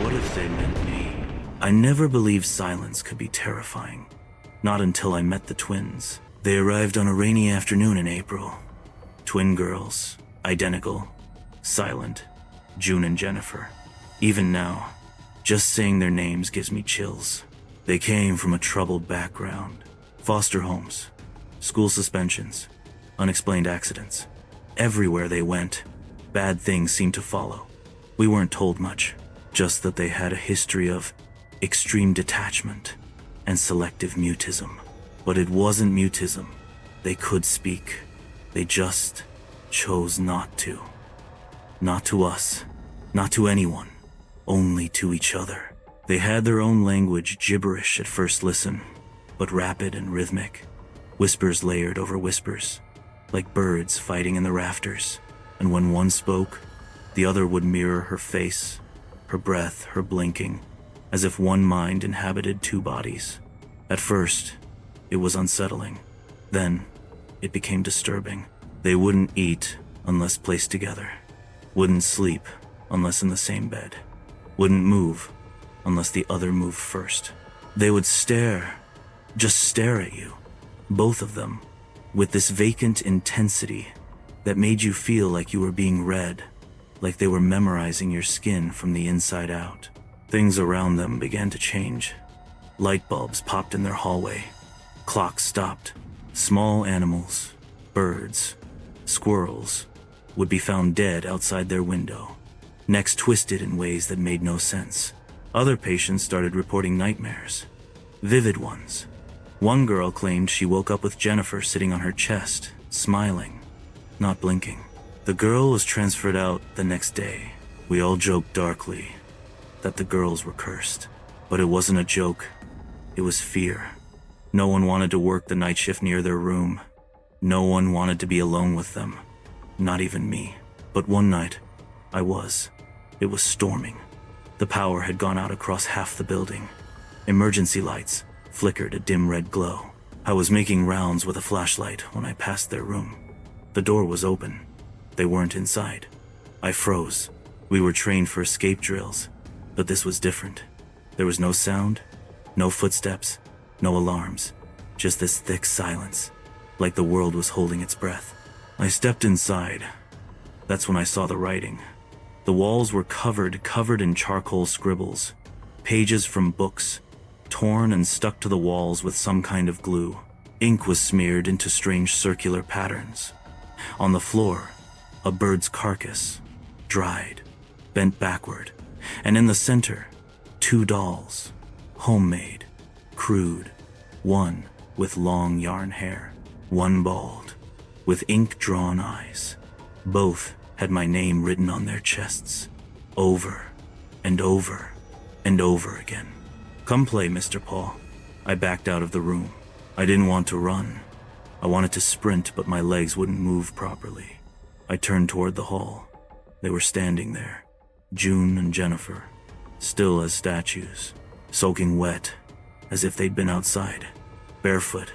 What if they meant me? I never believed silence could be terrifying. Not until I met the twins. They arrived on a rainy afternoon in April. Twin girls, identical, silent, June and Jennifer. Even now, just saying their names gives me chills. They came from a troubled background. Foster homes, school suspensions, unexplained accidents. Everywhere they went, bad things seemed to follow. We weren't told much, just that they had a history of extreme detachment and selective mutism. But it wasn't mutism. They could speak. They just chose not to. Not to us, not to anyone, only to each other. They had their own language, gibberish at first listen, but rapid and rhythmic. Whispers layered over whispers, like birds fighting in the rafters. And when one spoke, the other would mirror her face, her breath, her blinking, as if one mind inhabited two bodies. At first, it was unsettling. Then, it became disturbing. They wouldn't eat unless placed together. Wouldn't sleep unless in the same bed. Wouldn't move unless the other moved first. They would stare, just stare at you, both of them, with this vacant intensity that made you feel like you were being read, like they were memorizing your skin from the inside out. Things around them began to change. Light bulbs popped in their hallway. Clocks stopped. Small animals, birds, squirrels, would be found dead outside their window, necks twisted in ways that made no sense. Other patients started reporting nightmares, vivid ones. One girl claimed she woke up with Jennifer sitting on her chest, smiling, not blinking. The girl was transferred out the next day. We all joked darkly that the girls were cursed, but it wasn't a joke. It was fear. No one wanted to work the night shift near their room. No one wanted to be alone with them. Not even me. But one night, I was. It was storming. The power had gone out across half the building. Emergency lights flickered a dim red glow. I was making rounds with a flashlight when I passed their room. The door was open. They weren't inside. I froze. We were trained for escape drills, but this was different. There was no sound, no footsteps, no alarms, just this thick silence, like the world was holding its breath. I stepped inside. That's when I saw the writing. The walls were covered in charcoal scribbles, pages from books, torn and stuck to the walls with some kind of glue. Ink was smeared into strange circular patterns. On the floor, a bird's carcass, dried, bent backward, and in the center, two dolls, homemade, crude, one with long yarn hair, one bald, with ink-drawn eyes. Both had my name written on their chests, over and over and over again. "Come play, Mr. Paul." I backed out of the room. I didn't want to run. I wanted to sprint, but my legs wouldn't move properly. I turned toward the hall. They were standing there, June and Jennifer, still as statues, soaking wet, as if they'd been outside, barefoot,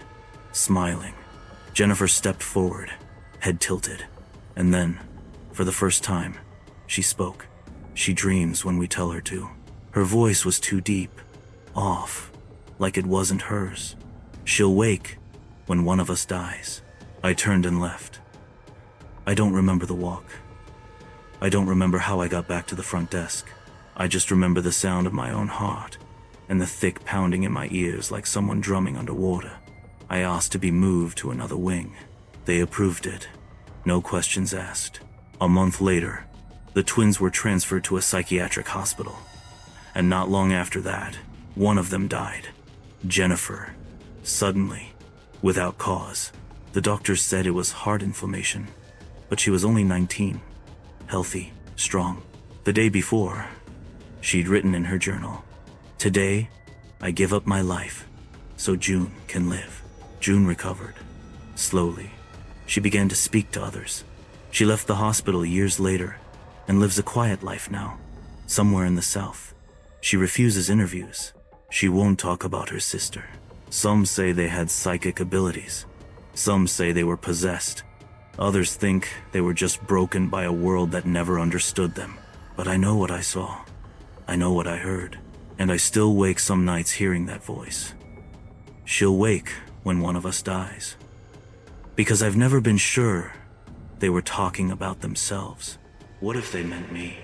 smiling. Jennifer stepped forward, head tilted, and then, for the first time, she spoke. She dreams when we tell her to. Her voice was too deep, off, like it wasn't hers. She'll wake when one of us dies. I turned and left. I don't remember the walk. I don't remember how I got back to the front desk. I just remember the sound of my own heart and the thick pounding in my ears like someone drumming underwater. I asked to be moved to another wing. They approved it. No questions asked. A month later, the twins were transferred to a psychiatric hospital. And not long after that, one of them died. Jennifer. Suddenly, without cause. The doctors said it was heart inflammation, but she was only 19. Healthy, strong. The day before, she'd written in her journal, "Today, I give up my life so June can live." June recovered. Slowly, she began to speak to others. She left the hospital years later and lives a quiet life now, somewhere in the South. She refuses interviews. She won't talk about her sister. Some say they had psychic abilities. Some say they were possessed. Others think they were just broken by a world that never understood them. But I know what I saw. I know what I heard, and I still wake some nights hearing that voice. She'll wake when one of us dies. Because I've never been sure they were talking about themselves. What if they meant me?